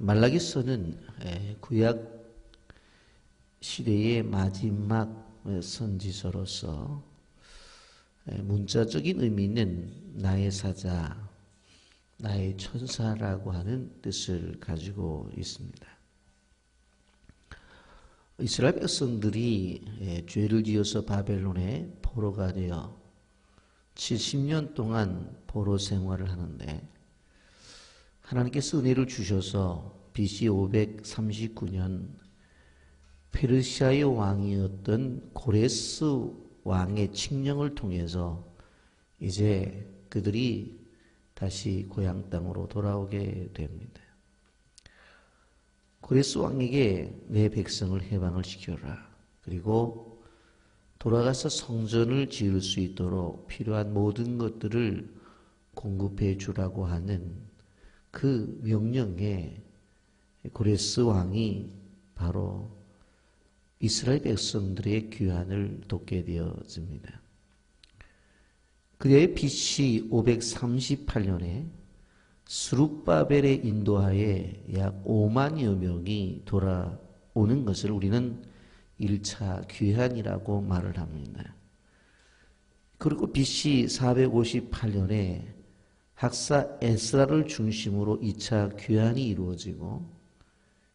말라기서는 구약 시대의 마지막 선지서로서 문자적인 의미는 나의 사자, 나의 천사라고 하는 뜻을 가지고 있습니다. 이스라엘 백성들이 죄를 지어서 바벨론에 포로가 되어 70년 동안 포로 생활을 하는데 하나님께서 은혜를 주셔서 BC 539년 페르시아의 왕이었던 고레스 왕의 칙령을 통해서 이제 그들이 다시 고향 땅으로 돌아오게 됩니다. 고레스 왕에게 내 백성을 해방을 시켜라. 그리고 돌아가서 성전을 지을 수 있도록 필요한 모든 것들을 공급해 주라고 하는 그 명령에 고레스 왕이 바로 이스라엘 백성들의 귀환을 돕게 되어집니다. 그의 BC 538년에 스룹바벨의 인도하에 약 5만여 명이 돌아오는 것을 우리는 1차 귀환이라고 말을 합니다. 그리고 BC 458년에 학사 에스라를 중심으로 2차 귀환이 이루어지고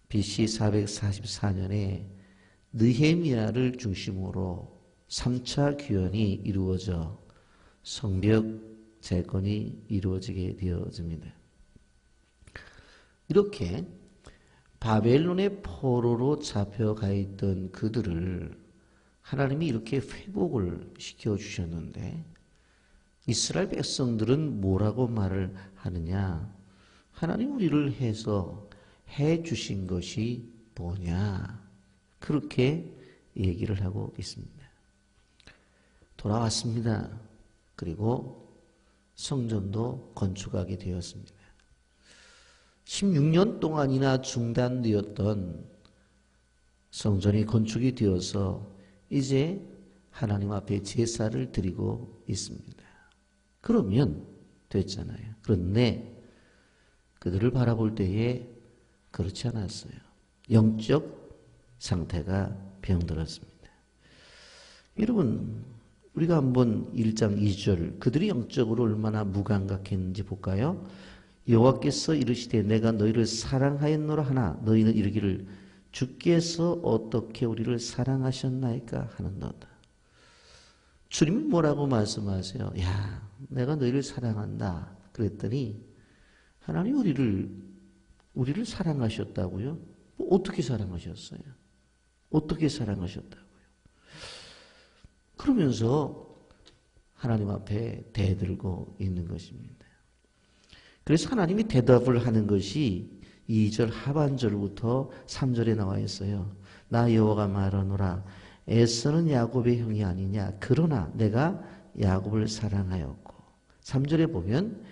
BC 444년에 느헤미야를 중심으로 3차 귀환이 이루어져 성벽 재건이 이루어지게 되어집니다. 이렇게 바벨론의 포로로 잡혀가 있던 그들을 하나님이 이렇게 회복을 시켜주셨는데 이스라엘 백성들은 뭐라고 말을 하느냐? 하나님 우리를 해서 해주신 것이 뭐냐? 그렇게 얘기를 하고 있습니다. 돌아왔습니다. 그리고 성전도 건축하게 되었습니다. 16년 동안이나 중단되었던 성전이 건축이 되어서 이제 하나님 앞에 제사를 드리고 있습니다. 그러면 됐잖아요. 그런데 그들을 바라볼 때에 그렇지 않았어요. 영적 상태가 병들었습니다. 여러분, 우리가 한번 1장 2절 그들이 영적으로 얼마나 무감각했는지 볼까요? 여호와께서 이르시되 내가 너희를 사랑하였노라 하나 너희는 이르기를 주께서 어떻게 우리를 사랑하셨나이까 하는도다. 주님이 뭐라고 말씀하세요? 야, 내가 너희를 사랑한다. 그랬더니 하나님 우리를 사랑하셨다고요? 뭐 어떻게 사랑하셨어요? 어떻게 사랑하셨다고요? 그러면서 하나님 앞에 대들고 있는 것입니다. 그래서 하나님이 대답을 하는 것이 2절 하반절부터 3절에 나와 있어요. 나 여호와가 말하노라 에서는 야곱의 형이 아니냐 그러나 내가 야곱을 사랑하였고 3절에 보면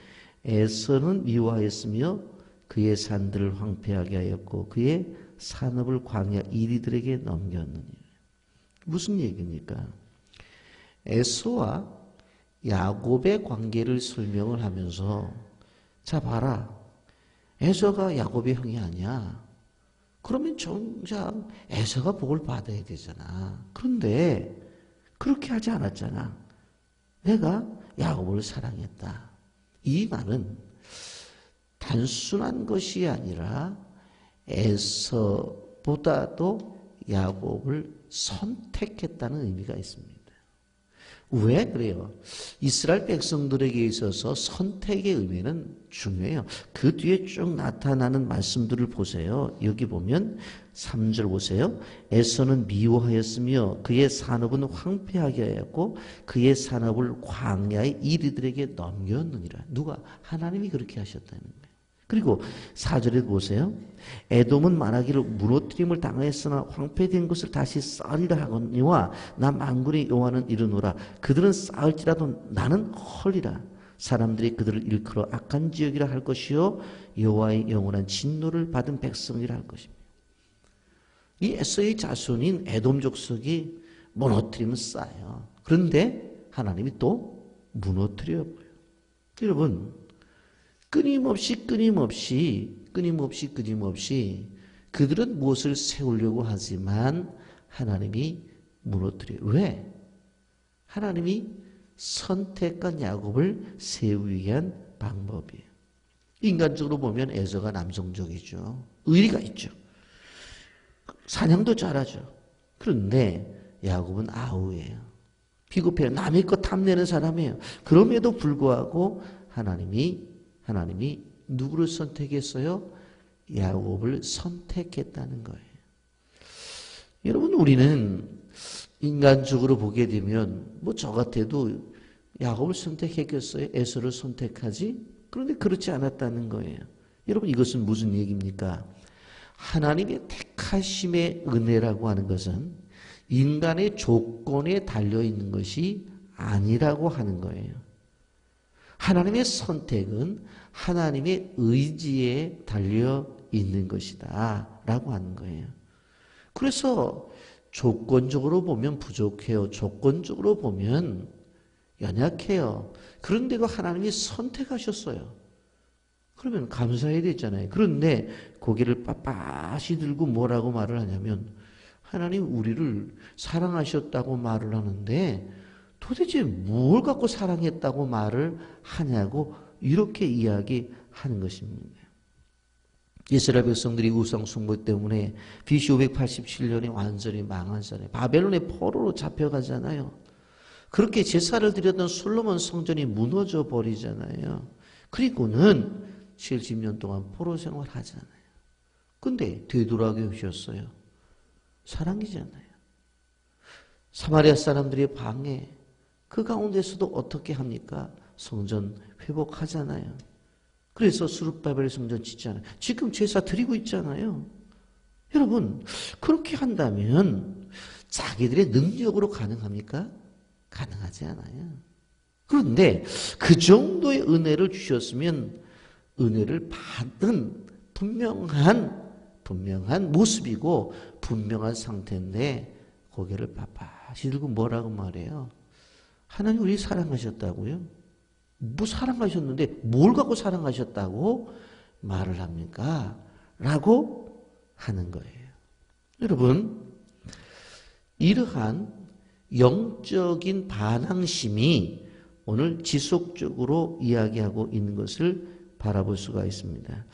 에서는 미워하였으며 그의 산들을 황폐하게 하였고 그의 산업을 광야 이리들에게 넘겼느니 무슨 얘기입니까? 에서와 야곱의 관계를 설명을 하면서 자 봐라 에서가 야곱의 형이 아니야. 그러면 정작 에서가 복을 받아야 되잖아. 그런데 그렇게 하지 않았잖아. 내가 야곱을 사랑했다. 이 말은 단순한 것이 아니라 에서보다도 야곱을 선택했다는 의미가 있습니다. 왜 그래요? 이스라엘 백성들에게 있어서 선택의 의미는 중요해요. 그 뒤에 쭉 나타나는 말씀들을 보세요. 여기 보면 3절 보세요. 에서는 미워하였으며 그의 산업은 황폐하게 하였고 그의 산업을 광야의 이리들에게 넘겼느니라. 누가? 하나님이 그렇게 하셨다는 거예요. 그리고 4절에 보세요. 에돔은 말하기를 무너뜨림을 당하였으나 황폐된 것을 다시 쌓으리라 하거니와 나 만군의 여호와는 이르노라 그들은 쌓을지라도 나는 헐리라. 사람들이 그들을 일컬어 악한 지역이라 할 것이요 여호와의 영원한 진노를 받은 백성이라 할 것입니다. 이 에서의 자손인 에돔 족속이 무너뜨리면 쌓여요. 그런데 하나님이 또 무너뜨려요. 여러분 끊임없이 그들은 무엇을 세우려고 하지만 하나님이 무너뜨려요. 왜? 하나님이 선택한 야곱을 세우기 위한 방법이에요. 인간적으로 보면 에서가 남성적이죠. 의리가 있죠. 사냥도 잘하죠. 그런데 야곱은 아우예요. 비겁해요. 남의 것 탐내는 사람이에요. 그럼에도 불구하고 하나님이 누구를 선택했어요? 야곱을 선택했다는 거예요. 여러분, 우리는 인간적으로 보게 되면 저 같아도 야곱을 선택했겠어요? 에서를 선택하지? 그런데 그렇지 않았다는 거예요. 여러분, 이것은 무슨 얘기입니까? 하나님의 택하심의 은혜라고 하는 것은 인간의 조건에 달려있는 것이 아니라고 하는 거예요. 하나님의 선택은 하나님의 의지에 달려있는 것이다 라고 하는 거예요. 그래서 조건적으로 보면 부족해요. 조건적으로 보면 연약해요. 그런데도 하나님이 선택하셨어요. 그러면 감사해야 되잖아요. 그런데 고개를 빳빳이 들고 뭐라고 말을 하냐면 하나님 우리를 사랑하셨다고 말을 하는데 도대체 뭘 갖고 사랑했다고 말을 하냐고 이렇게 이야기하는 것입니다. 이스라엘 백성들이 우상 숭배 때문에 BC 587년에 완전히 망하잖아요. 바벨론의 포로로 잡혀가잖아요. 그렇게 제사를 드렸던 솔로몬 성전이 무너져 버리잖아요. 그리고는 70년 동안 포로 생활하잖아요. 근데 되돌아오셨어요. 사랑이잖아요. 사마리아 사람들의 방해, 그 가운데서도 어떻게 합니까? 성전 회복하잖아요. 그래서 스룹바벨 성전 짓잖아요. 지금 제사 드리고 있잖아요. 여러분, 그렇게 한다면 자기들의 능력으로 가능합니까? 가능하지 않아요. 그런데 그 정도의 은혜를 주셨으면 은혜를 받은 분명한 모습이고 분명한 상태인데 고개를 빳빳이 들고 뭐라고 말해요? 하나님 우리 사랑하셨다고요? 뭐 사랑하셨는데 뭘 갖고 사랑하셨다고 말을 합니까? 라고 하는 거예요. 여러분, 이러한 영적인 반항심이 오늘 지속적으로 이야기하고 있는 것을 바라볼 수가 있습니다.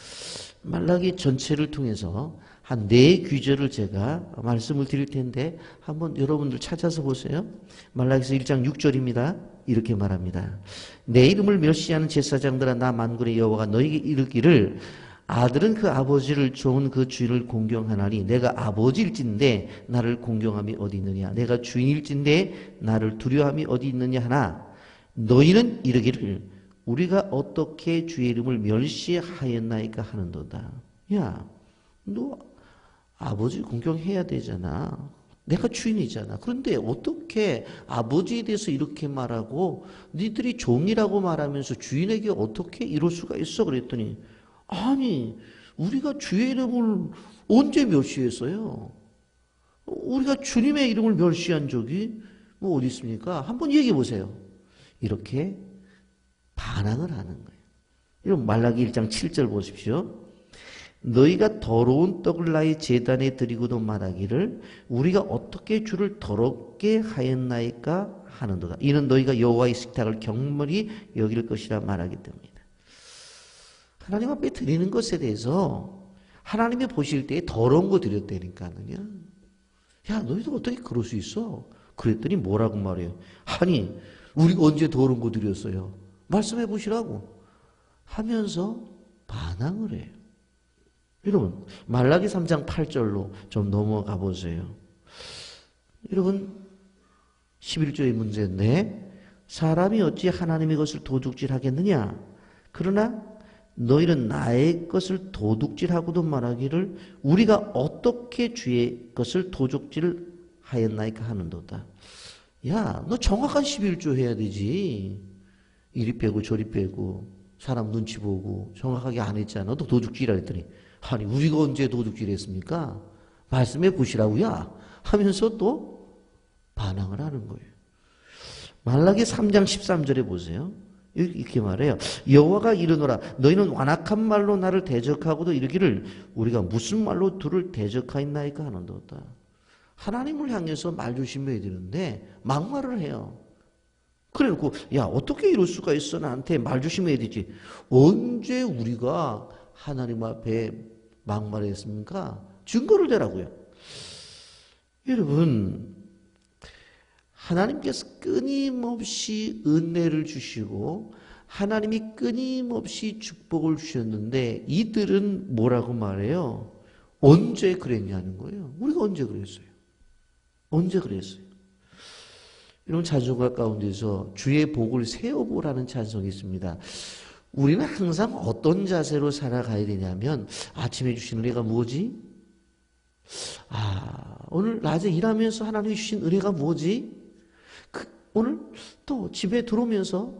말라기 전체를 통해서 한 4구절을 제가 말씀을 드릴 텐데 한번 여러분들 찾아서 보세요. 말라기서 1장 6절입니다. 이렇게 말합니다. 내 이름을 멸시하는 제사장들아 나 만군의 여호와가 너에게 이르기를 아들은 그 아버지를 좋은 그 주인을 공경하나니 내가 아버지일진데 나를 공경함이 어디 있느냐 내가 주인일진데 나를 두려움이 어디 있느냐 하나 너희는 이르기를 우리가 어떻게 주의 이름을 멸시하였나이까 하는도다. 야, 너 아버지 공경해야 되잖아. 내가 주인이잖아. 그런데 어떻게 아버지에 대해서 이렇게 말하고 니들이 종이라고 말하면서 주인에게 어떻게 이럴 수가 있어? 그랬더니 아니 우리가 주의 이름을 언제 멸시했어요? 우리가 주님의 이름을 멸시한 적이 뭐 어디 있습니까? 한번 얘기해 보세요. 이렇게 반항을 하는 거예요. 여러분 말라기 1장 7절 보십시오. 너희가 더러운 떡을 나의 제단에 드리고도 말하기를 우리가 어떻게 주를 더럽게 하였나이까 하는도다. 이는 너희가 여호와의 식탁을 경물히 여길 것이라 말하기 때문이다. 하나님 앞에 드리는 것에 대해서 하나님이 보실 때 더러운 거 드렸다니까는요. 야 너희도 어떻게 그럴 수 있어? 그랬더니 뭐라고 말해요? 아니 우리가 언제 더러운 거 드렸어요? 말씀해 보시라고 하면서 반항을 해요. 여러분 말라기 3장 8절로 좀 넘어가 보세요. 여러분 11조의 문제인데 사람이 어찌 하나님의 것을 도둑질하겠느냐? 그러나 너희는 나의 것을 도둑질하고도 말하기를 우리가 어떻게 주의 것을 도둑질하였나이까 하는도다. 야, 너 정확한 11조 해야 되지. 이리 빼고 저리 빼고 사람 눈치 보고 정확하게 안 했잖아. 너도 도둑질이라 했더니 아니 우리가 언제 도둑질했습니까? 말씀해 보시라고요 하면서 또 반항을 하는 거예요. 말라기 3장 13절에 보세요. 이렇게 말해요. 여호와가 이르노라 너희는 완악한 말로 나를 대적하고도 이르기를 우리가 무슨 말로 두를 대적하였나이까 하는도다. 하나님을 향해서 말 조심해야 되는데 막말을 해요. 그래놓고 야 어떻게 이럴 수가 있어 나한테 말 조심해야 되지. 언제 우리가 하나님 앞에 막말했습니까? 증거를 대라고요. 여러분 하나님께서 끊임없이 은혜를 주시고 하나님이 끊임없이 축복을 주셨는데 이들은 뭐라고 말해요? 언제 그랬냐는 거예요. 우리가 언제 그랬어요? 언제 그랬어요? 이런 찬송가 가운데서 주의 복을 세어보라는 찬송이 있습니다. 우리는 항상 어떤 자세로 살아가야 되냐면 아침에 주신 은혜가 뭐지? 오늘 낮에 일하면서 하나님이 주신 은혜가 뭐지? 오늘 또 집에 들어오면서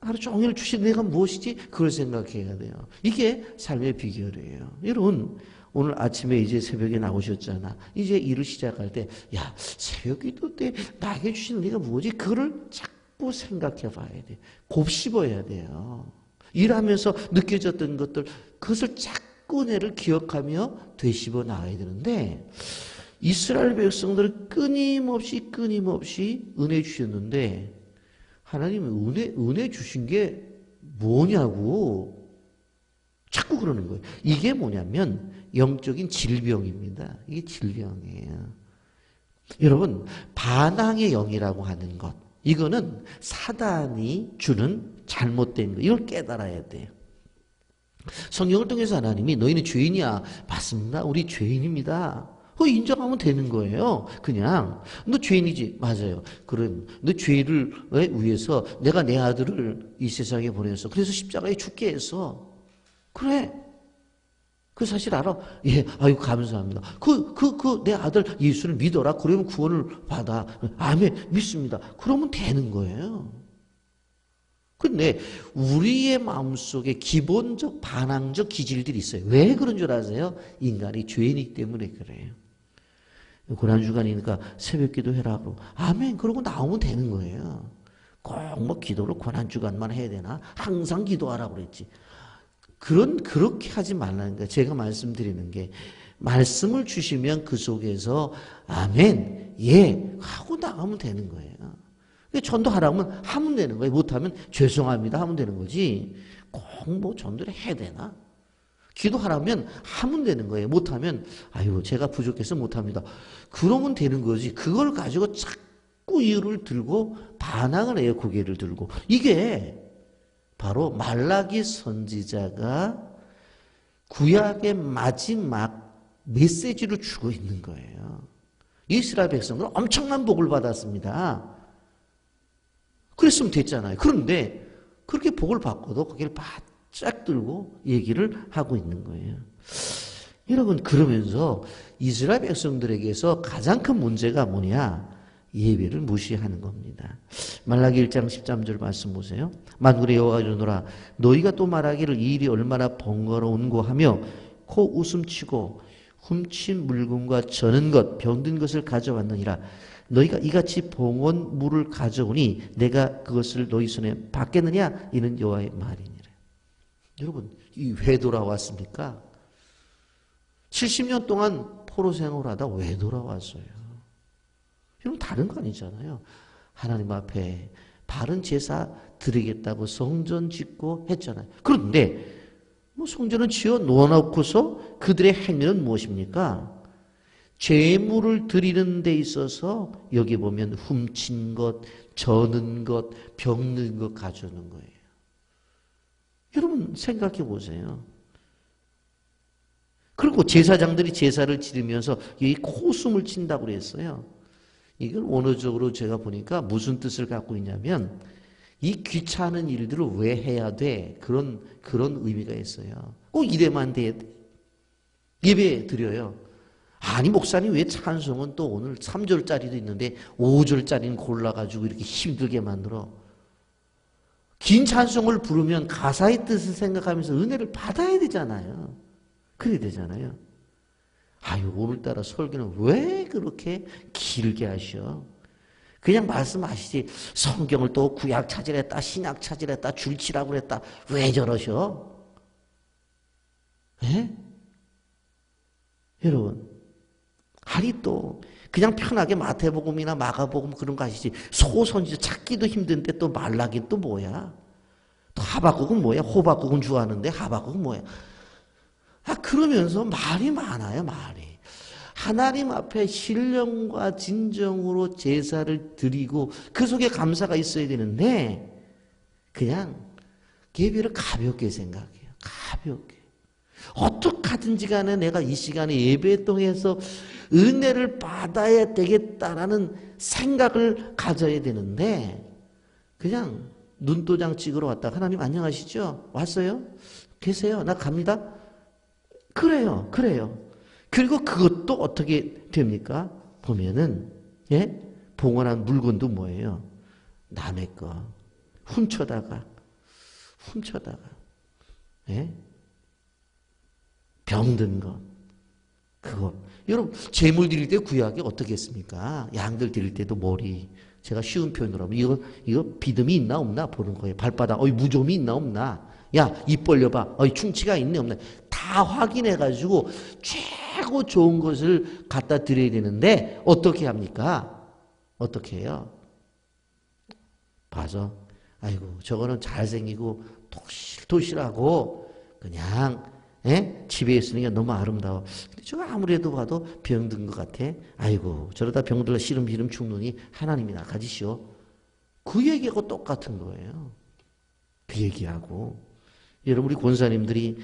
하루 종일 주신 은혜가 무엇이지? 그걸 생각해야 돼요. 이게 삶의 비결이에요. 여러분 오늘 아침에 이제 새벽에 나오셨잖아. 이제 일을 시작할 때 야 새벽 기도 때 나에게 주신 은혜가 뭐지? 그거를 자꾸 생각해 봐야 돼. 곱씹어야 돼요. 일하면서 느껴졌던 것들 그것을 자꾸 은혜를 기억하며 되씹어 나가야 되는데 이스라엘 백성들은 끊임없이 은혜 주셨는데 하나님은 은혜 주신 게 뭐냐고 자꾸 그러는 거예요. 이게 뭐냐면 영적인 질병입니다. 이게 질병이에요. 여러분 반항의 영이라고 하는 것 이거는 사단이 주는 잘못된 거 이걸 깨달아야 돼요. 성경을 통해서 하나님이 너희는 죄인이야. 맞습니다. 우리 죄인입니다. 인정하면 되는 거예요. 그냥 너 죄인이지. 맞아요. 그럼 너 죄를 위해서 내가 내 아들을 이 세상에 보내서 그래서 십자가에 죽게 해서 그래. 그 사실 알아? 예, 아유 감사합니다. 내 아들 예수를 믿어라. 그러면 구원을 받아. 아멘. 믿습니다. 그러면 되는 거예요. 근데 우리의 마음속에 기본적 반항적 기질들이 있어요. 왜 그런 줄 아세요? 인간이 죄인이기 때문에 그래요. 고난주간이니까 새벽 기도해라 그러고 아멘 그러고 나오면 되는 거예요. 꼭 뭐 기도를 고난주간만 해야 되나? 항상 기도하라고 그랬지. 그렇게 하지 말라는 거예요. 제가 말씀드리는 게 말씀을 주시면 그 속에서 아멘 예 하고 나가면 되는 거예요. 전도하라면 하면 되는 거예요. 못하면 죄송합니다 하면 되는 거지. 꼭 뭐 전도를 해야 되나? 기도하라면 하면 되는 거예요. 못하면 아유 제가 부족해서 못합니다. 그러면 되는 거지. 그걸 가지고 자꾸 이유를 들고 반항을 해요. 고개를 들고. 이게 바로 말라기 선지자가 구약의 마지막 메시지를 주고 있는 거예요. 이스라엘 백성들은 엄청난 복을 받았습니다. 그랬으면 됐잖아요. 그런데 그렇게 복을 받고도 고개를 바짝 들고 얘기를 하고 있는 거예요. 여러분 그러면서 이스라엘 백성들에게서 가장 큰 문제가 뭐냐? 예배를 무시하는 겁니다. 말라기 1장 13절 말씀 보세요. 만군의 여호와가 이르노라 너희가 또 말하기를 이 일이 얼마나 번거로운고 하며 코 웃음치고 훔친 물건과 저는 것 병든 것을 가져왔느니라. 너희가 이같이 봉헌 물을 가져오니 내가 그것을 너희 손에 받겠느냐? 이는 여호와의 말이니라. 여러분 왜 돌아왔습니까? 70년 동안 포로 생활하다 왜 돌아왔어요? 이건 다른 거 아니잖아요. 하나님 앞에 바른 제사 드리겠다고 성전 짓고 했잖아요. 그런데 뭐 성전을 지어 놓아놓고서 그들의 행위는 무엇입니까? 제물을 드리는 데 있어서 여기 보면 훔친 것, 저는 것, 병든 것 가져오는 거예요. 여러분 생각해 보세요. 그리고 제사장들이 제사를 지르면서 이 코숨을 친다고 그랬어요. 이걸 원어적으로 제가 보니까 무슨 뜻을 갖고 있냐면 이 귀찮은 일들을 왜 해야 돼? 그런 의미가 있어요. 꼭 이래만 돼야 돼. 예배 드려요. 아니 목사님 왜 찬송은 또 오늘 3절짜리도 있는데 5절짜리는 골라가지고 이렇게 힘들게 만들어. 긴 찬송을 부르면 가사의 뜻을 생각하면서 은혜를 받아야 되잖아요. 그래야 되잖아요. 아유 오늘따라 설교는 왜 그렇게 길게 하셔? 그냥 말씀하시지 성경을 또 구약 찾으랬다 신약 찾으랬다 줄치라고 그랬다. 왜 저러셔? 예? 여러분 아니 또 그냥 편하게 마태복음이나 마가복음 그런 거 하시지 소선지 찾기도 힘든데 또 말라긴 또 뭐야? 또 하박국은 뭐야? 호박국은 좋아하는데 하박국은 뭐야? 그러면서 말이 많아요 말이. 하나님 앞에 신령과 진정으로 제사를 드리고 그 속에 감사가 있어야 되는데 그냥 예배를 가볍게 생각해요. 가볍게. 어떻게 하든지 간에 내가 이 시간에 예배 통해서 은혜를 받아야 되겠다라는 생각을 가져야 되는데 그냥 눈도장 찍으러 왔다가 하나님 안녕하시죠? 왔어요? 계세요? 나 갑니다? 그래요. 그리고 그것도 어떻게 됩니까? 보면은 예? 봉헌한 물건도 뭐예요? 남의 거 훔쳐다가 예? 병든 거 그거 여러분 제물 드릴 때 구약에 어떻게 했습니까? 양들 드릴 때도 머리 제가 쉬운 표현으로 하면 이거 비듬이 있나 없나 보는 거예요. 발바닥 무좀이 있나 없나 야 입 벌려봐 충치가 있네 없나 다 확인해 가지고 최고 좋은 것을 갖다 드려야 되는데 어떻게 합니까? 어떻게 해요? 봐서 아이고 저거는 잘생기고 토실토실하고 그냥 집에 있으니까 너무 아름다워. 근데 저거 아무래도 봐도 병든 것 같아. 아이고 저러다 병들어 시름시름 죽느니 하나님이 나가지시오. 그 얘기하고 똑같은 거예요. 그 얘기하고 여러분 우리 권사님들이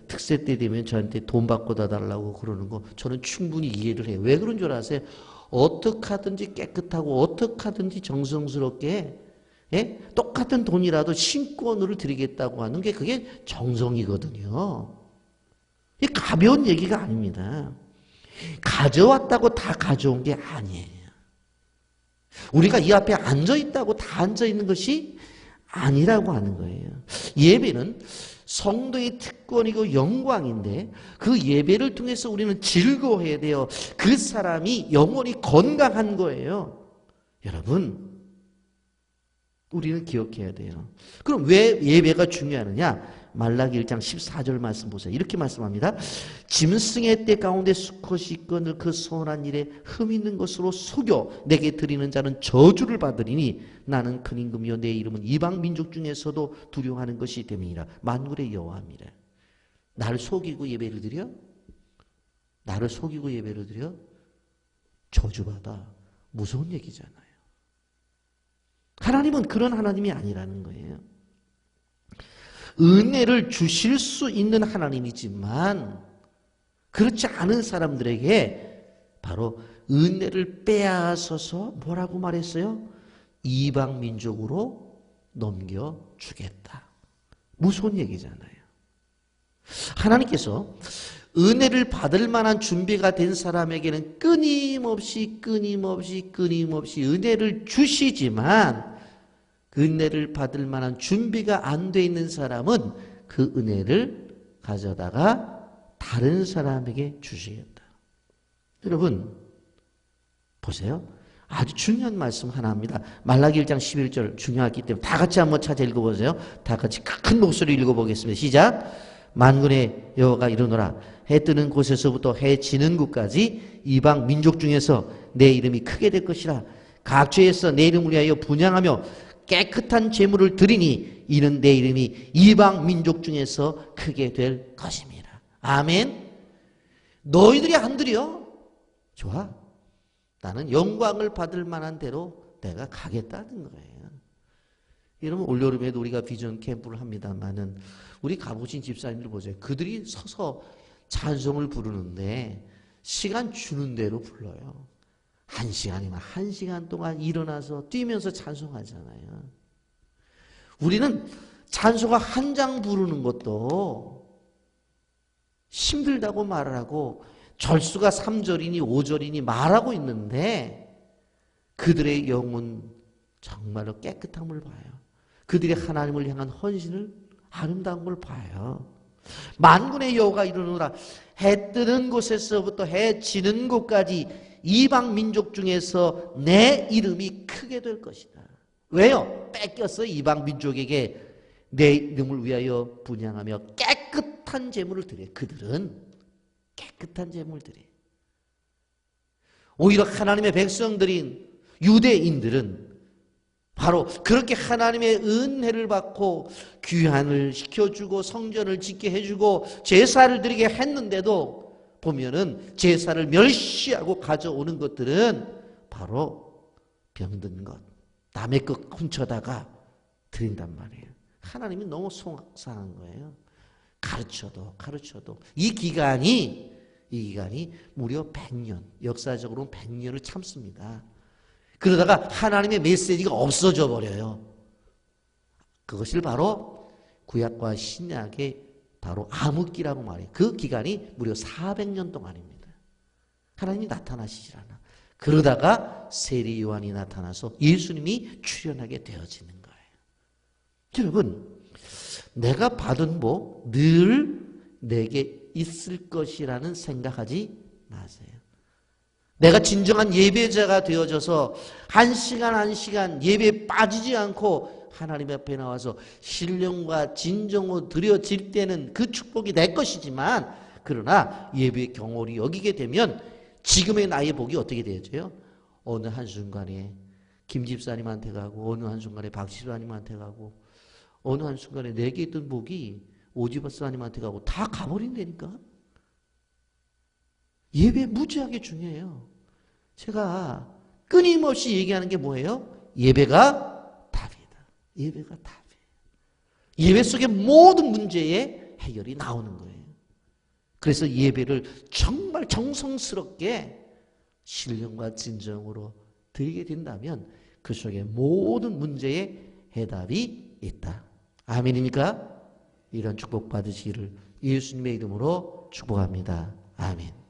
특세 때 되면 저한테 돈 바꿔다 달라고 그러는 거 저는 충분히 이해를 해요. 왜 그런 줄 아세요? 어떻게 하든지 깨끗하고 어떻게 하든지 정성스럽게 똑같은 돈이라도 신권으로 드리겠다고 하는 게 그게 정성이거든요. 이 가벼운 얘기가 아닙니다. 가져왔다고 다 가져온 게 아니에요. 우리가 이 앞에 앉아있다고 다 앉아있는 것이 아니라고 하는 거예요. 예배는 성도의 특권이고 영광인데 그 예배를 통해서 우리는 즐거워해야 돼요. 그 사람이 영원히 건강한 거예요. 여러분 우리는 기억해야 돼요. 그럼 왜 예배가 중요하느냐? 말라기 1장 14절 말씀 보세요. 이렇게 말씀합니다. 짐승의 때 가운데 수컷이 있거늘 그 선한 일에 흠 있는 것으로 속여 내게 드리는 자는 저주를 받으리니 나는 큰 임금이요 내 이름은 이방 민족 중에서도 두려워하는 것이 됨이니라. 만군의 여호와입니다. 나를 속이고 예배를 드려? 나를 속이고 예배를 드려? 저주받아. 무서운 얘기잖아요. 하나님은 그런 하나님이 아니라는 거예요. 은혜를 주실 수 있는 하나님이지만 그렇지 않은 사람들에게 바로 은혜를 빼앗아서 뭐라고 말했어요? 이방 민족으로 넘겨주겠다. 무서운 얘기잖아요. 하나님께서 은혜를 받을 만한 준비가 된 사람에게는 끊임없이 은혜를 주시지만 은혜를 받을 만한 준비가 안 돼 있는 사람은 그 은혜를 가져다가 다른 사람에게 주시겠다. 여러분 보세요. 아주 중요한 말씀 하나 합니다. 말라기 1장 11절 중요하기 때문에 다 같이 한번 찾아 읽어보세요. 다 같이 큰 목소리로 읽어보겠습니다. 시작. 만군의 여호와가 이르노라. 해 뜨는 곳에서부터 해 지는 곳까지 이방 민족 중에서 내 이름이 크게 될 것이라. 각 죄에서 내 이름을 위하여 분향하며 깨끗한 제물을 드리니 이는 내 이름이 이방 민족 중에서 크게 될 것입니다. 아멘. 너희들이 안 드려? 좋아. 나는 영광을 받을 만한 대로 내가 가겠다는 거예요. 여러분 올여름에도 우리가 비전 캠프를 합니다만은 우리 가보신 집사님들 보세요. 그들이 서서 찬송을 부르는데 시간 주는 대로 불러요. 1시간이면 1시간 동안 일어나서 뛰면서 찬송하잖아요. 우리는 찬송가 한 장 부르는 것도 힘들다고 말을 하고 절수가 3절이니 5절이니 말하고 있는데 그들의 영은 정말로 깨끗함을 봐요. 그들이 하나님을 향한 헌신을 아름다운 걸 봐요. 만군의 여호와가 이르노라. 해 뜨는 곳에서부터 해 지는 곳까지 이방 민족 중에서 내 이름이 크게 될 것이다. 왜요? 뺏겼어요. 이방 민족에게 내 이름을 위하여 분향하며 깨끗한 제물을 드려요. 그들은 깨끗한 제물을 드려요. 오히려 하나님의 백성들인 유대인들은 바로 그렇게 하나님의 은혜를 받고 귀환을 시켜주고 성전을 짓게 해주고 제사를 드리게 했는데도 보면은 제사를 멸시하고 가져오는 것들은 바로 병든 것, 남의 것 훔쳐다가 드린단 말이에요. 하나님이 너무 속상한 거예요. 가르쳐도 이 기간이 무려 100년, 역사적으로 100년을 참습니다. 그러다가 하나님의 메시지가 없어져 버려요. 그것을 바로 구약과 신약의 바로 암흑기라고 말해요. 그 기간이 무려 400년 동안입니다. 하나님이 나타나시질 않아. 그러다가 세리 요한이 나타나서 예수님이 출현하게 되어지는 거예요. 여러분, 내가 받은 복 늘 내게 있을 것이라는 생각하지 마세요. 내가 진정한 예배자가 되어져서 한 시간 예배에 빠지지 않고 하나님 앞에 나와서 신령과 진정으로 드려질 때는 그 축복이 내 것이지만, 그러나 예배의 경홀히 여기게 되면 지금의 나의 복이 어떻게 되어져요? 어느 한순간에 김 집사님한테 가고, 어느 한순간에 박 집사님한테 가고, 어느 한순간에 내게 있던 복이 오 집사님한테 가고 다 가버린다니까. 예배 무지하게 중요해요. 제가 끊임없이 얘기하는 게 뭐예요? 예배가 답이다. 예배가 답이에요. 예배 속에 모든 문제의 해결이 나오는 거예요. 그래서 예배를 정말 정성스럽게 신령과 진정으로 드리게 된다면 그 속에 모든 문제의 해답이 있다. 아멘입니까? 이런 축복 받으시기를 예수님의 이름으로 축복합니다. 아멘.